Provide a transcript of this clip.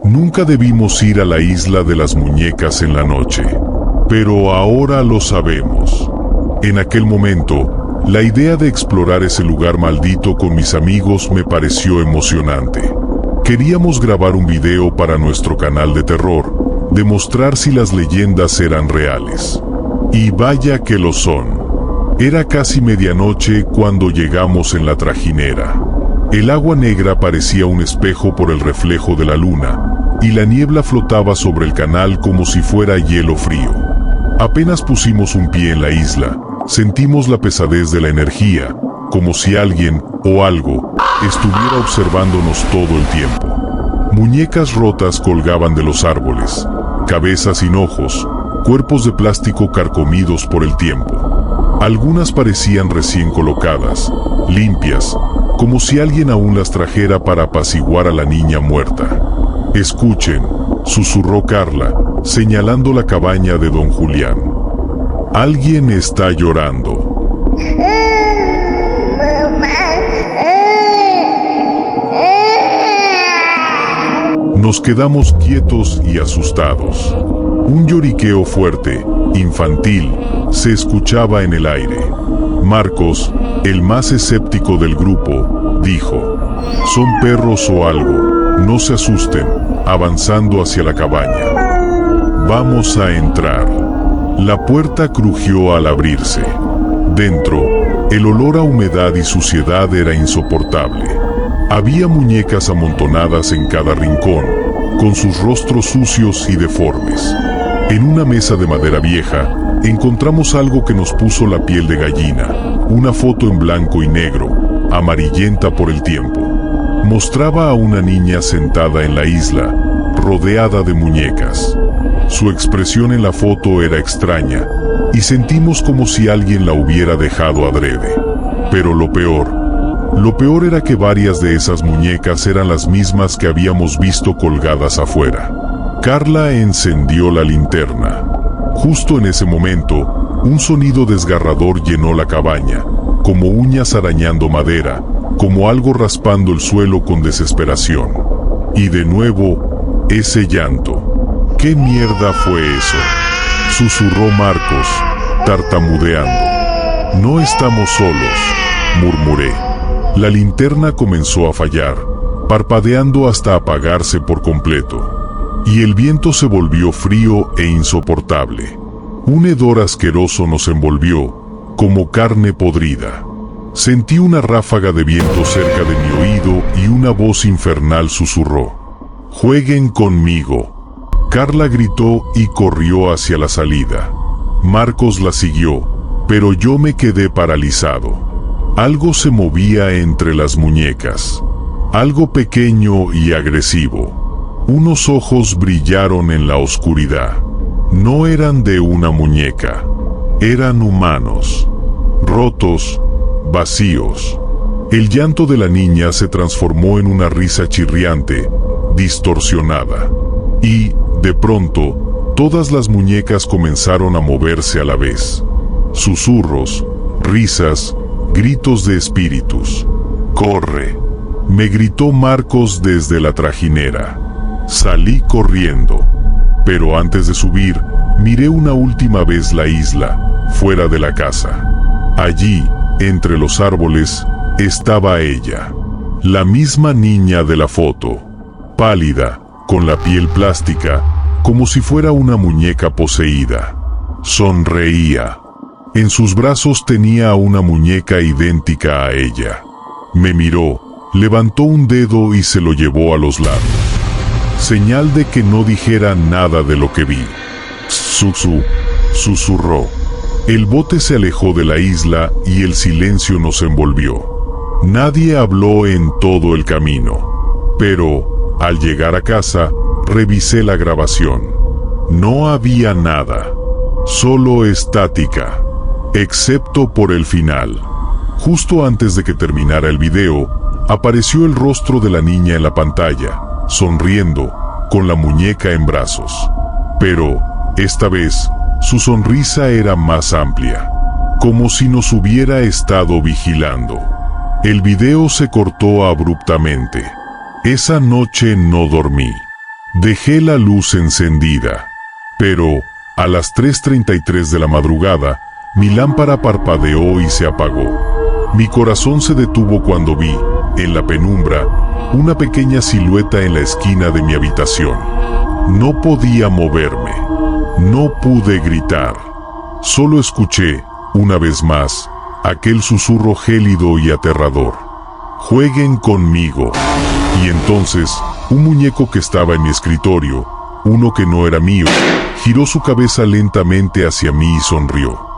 Nunca debimos ir a la isla de las muñecas en la noche. Pero ahora lo sabemos. En aquel momento, la idea de explorar ese lugar maldito con mis amigos me pareció emocionante. Queríamos grabar un video para nuestro canal de terror, demostrar si las leyendas eran reales. Y vaya que lo son. Era casi medianoche cuando llegamos en la trajinera. El agua negra parecía un espejo por el reflejo de la luna, y la niebla flotaba sobre el canal como si fuera hielo frío. Apenas pusimos un pie en la isla, sentimos la pesadez de la energía, como si alguien o algo estuviera observándonos todo el tiempo. Muñecas rotas colgaban de los árboles, cabezas sin ojos, cuerpos de plástico carcomidos por el tiempo. Algunas parecían recién colocadas, limpias, como si alguien aún las trajera para apaciguar a la niña muerta. «Escuchen», susurró Carla, señalando la cabaña de don Julián. «Alguien está llorando». Nos quedamos quietos y asustados. Un lloriqueo fuerte, infantil, se escuchaba en el aire. Marcos, el más escéptico del grupo, dijo: «Son perros o algo, no se asusten», avanzando hacia la cabaña. «Vamos a entrar». La puerta crujió al abrirse. Dentro, el olor a humedad y suciedad era insoportable. Había muñecas amontonadas en cada rincón, con sus rostros sucios y deformes. En una mesa de madera vieja, encontramos algo que nos puso la piel de gallina, una foto en blanco y negro, amarillenta por el tiempo. Mostraba a una niña sentada en la isla, rodeada de muñecas. Su expresión en la foto era extraña, y sentimos como si alguien la hubiera dejado adrede. Pero lo peor era que varias de esas muñecas eran las mismas que habíamos visto colgadas afuera. Carla encendió la linterna. Justo en ese momento, un sonido desgarrador llenó la cabaña, como uñas arañando madera, como algo raspando el suelo con desesperación. Y de nuevo, ese llanto. ¿Qué mierda fue eso?, susurró Marcos, tartamudeando. «No estamos solos», murmuré. La linterna comenzó a fallar, parpadeando hasta apagarse por completo. Y el viento se volvió frío e insoportable. Un hedor asqueroso nos envolvió, como carne podrida. Sentí una ráfaga de viento cerca de mi oído y una voz infernal susurró: «Jueguen conmigo». Carla gritó y corrió hacia la salida. Marcos la siguió, pero yo me quedé paralizado. Algo se movía entre las muñecas. Algo pequeño y agresivo. Unos ojos brillaron en la oscuridad. No eran de una muñeca. Eran humanos. Rotos, vacíos. El llanto de la niña se transformó en una risa chirriante, distorsionada. Y, de pronto, todas las muñecas comenzaron a moverse a la vez. Susurros, risas, gritos de espíritus. «¡Corre!», me gritó Marcos desde la trajinera. Salí corriendo. Pero antes de subir, miré una última vez la isla, fuera de la casa. Allí, entre los árboles, estaba ella. La misma niña de la foto. Pálida, con la piel plástica, como si fuera una muñeca poseída. Sonreía. En sus brazos tenía a una muñeca idéntica a ella. Me miró, levantó un dedo y se lo llevó a los labios. Señal de que no dijera nada de lo que vi. Susurró. El bote se alejó de la isla y el silencio nos envolvió. Nadie habló en todo el camino. Pero, al llegar a casa, revisé la grabación. No había nada. Solo estática. Excepto por el final. Justo antes de que terminara el video, apareció el rostro de la niña en la pantalla, sonriendo, con la muñeca en brazos. Pero, esta vez, su sonrisa era más amplia, como si nos hubiera estado vigilando. El video se cortó abruptamente. Esa noche no dormí. Dejé la luz encendida, pero a las 3:33 de la madrugada, mi lámpara parpadeó y se apagó. Mi corazón se detuvo cuando vi, en la penumbra, una pequeña silueta en la esquina de mi habitación. No podía moverme. No pude gritar. Solo escuché, una vez más, aquel susurro gélido y aterrador. «Jueguen conmigo». Y entonces, un muñeco que estaba en mi escritorio, uno que no era mío, giró su cabeza lentamente hacia mí y sonrió.